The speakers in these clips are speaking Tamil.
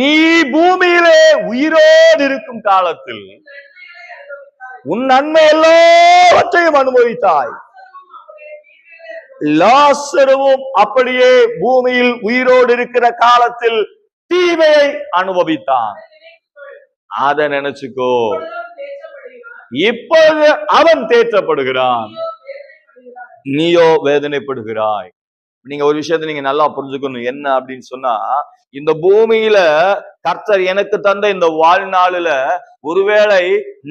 நீ பூமியிலே உயிரோடு இருக்கும் காலத்தில் உன் நன்மை எல்லாவற்றையும் அனுபவித்தாய். லாசருவும் அப்படியே பூமியில் உயிரோடு இருக்கிற காலத்தில் தீமையை அனுபவித்தான். அதை நினைச்சுக்கோ. இப்போது அவன் தேற்றப்படுகிறான், நீயோ வேதனைப்படுகிறாய். நீங்க ஒரு விஷயத்தை நீங்க நல்லா புரிஞ்சுக்கணும். என்ன அப்படின்னு சொன்னா, இந்த பூமியில கர்த்தர் எனக்கு தந்த இந்த வாழ்நாளில ஒருவேளை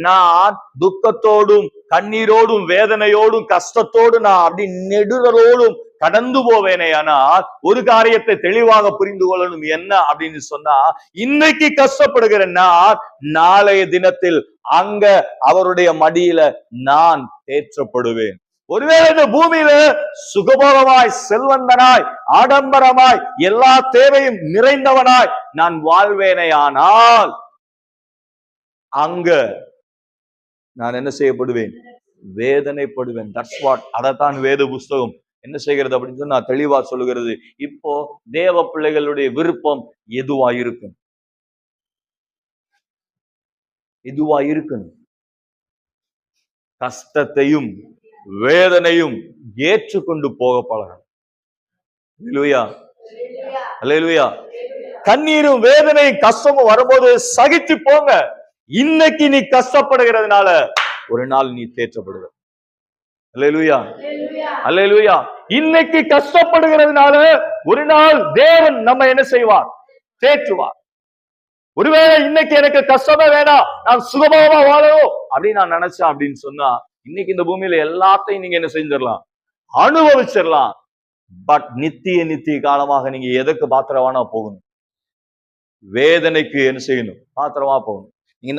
நான் துக்கத்தோடும் கண்ணீரோடும் வேதனையோடும் கஷ்டத்தோடும் நான் அப்படி நெடுதலோடும் கடந்து போவேனே. ஆனால் ஒரு காரியத்தை தெளிவாக புரிந்து கொள்ளணும். என்ன அப்படின்னு சொன்னா, இன்னைக்கு கஷ்டப்படுகிற நான் நாளைய தினத்தில் அங்க அவருடைய மடியில நான் தேற்றப்படுவேன். ஒருவேளை இந்த பூமியில சுகபோகமாய் செல்வந்தனாய் ஆடம்பரமாய் எல்லா தேவையும் நிறைந்தவனாய் நான் வாழ்வேனே, ஆனால் அங்க நான் என்ன செய்யப்படுவேன்? வேதனைப்படுவேன். That's what. அதைத்தான் வேத புஸ்தகம் என்ன செய்கிறது அப்படின்னு சொன்னா தெளிவா சொல்லுகிறது. இப்போ தேவ பிள்ளைகளுடைய விருப்பம் எதுவா இருக்கும்? எதுவா இருக்கணும்? கஷ்டத்தையும் வேதனையும் ஏற்றுக்கொண்டு போக பழகணும். அல்லேலூயா, அல்லேலூயா. கண்ணீரும் வேதனையும் கஷ்டமும் வரும்போது சகித்து போங்க. இன்னைக்கு நீ கஷ்டப்படுகிறதுனால ஒரு நாள் நீ தேற்றப்படுவ. அல்லேலூயா, அல்லேலூயா. இன்னைக்கு கஷ்டப்படுகிறதுனால ஒரு நாள் தேவன் நம்ம என்ன செய்வார்? தேற்றுவார். ஒருவேளை இன்னைக்கு எனக்கு கஷ்டமே வேணாம், நான் சுகமாக வாழணும் அப்படின்னு நான் நினைச்சேன் அப்படின்னு சொன்னா, இன்னைக்கு இந்த பூமியில எல்லாத்தையும் நீங்க என்ன செஞ்சிடலாம்? அனுபவிச்சிடலாம். பட் நித்திய காலமாக நீங்க எதுக்கு பாத்திரவானா போகணும்? வேதனைக்கு என்ன செய்யணும்? பாத்திரமா போகணும். நீங்க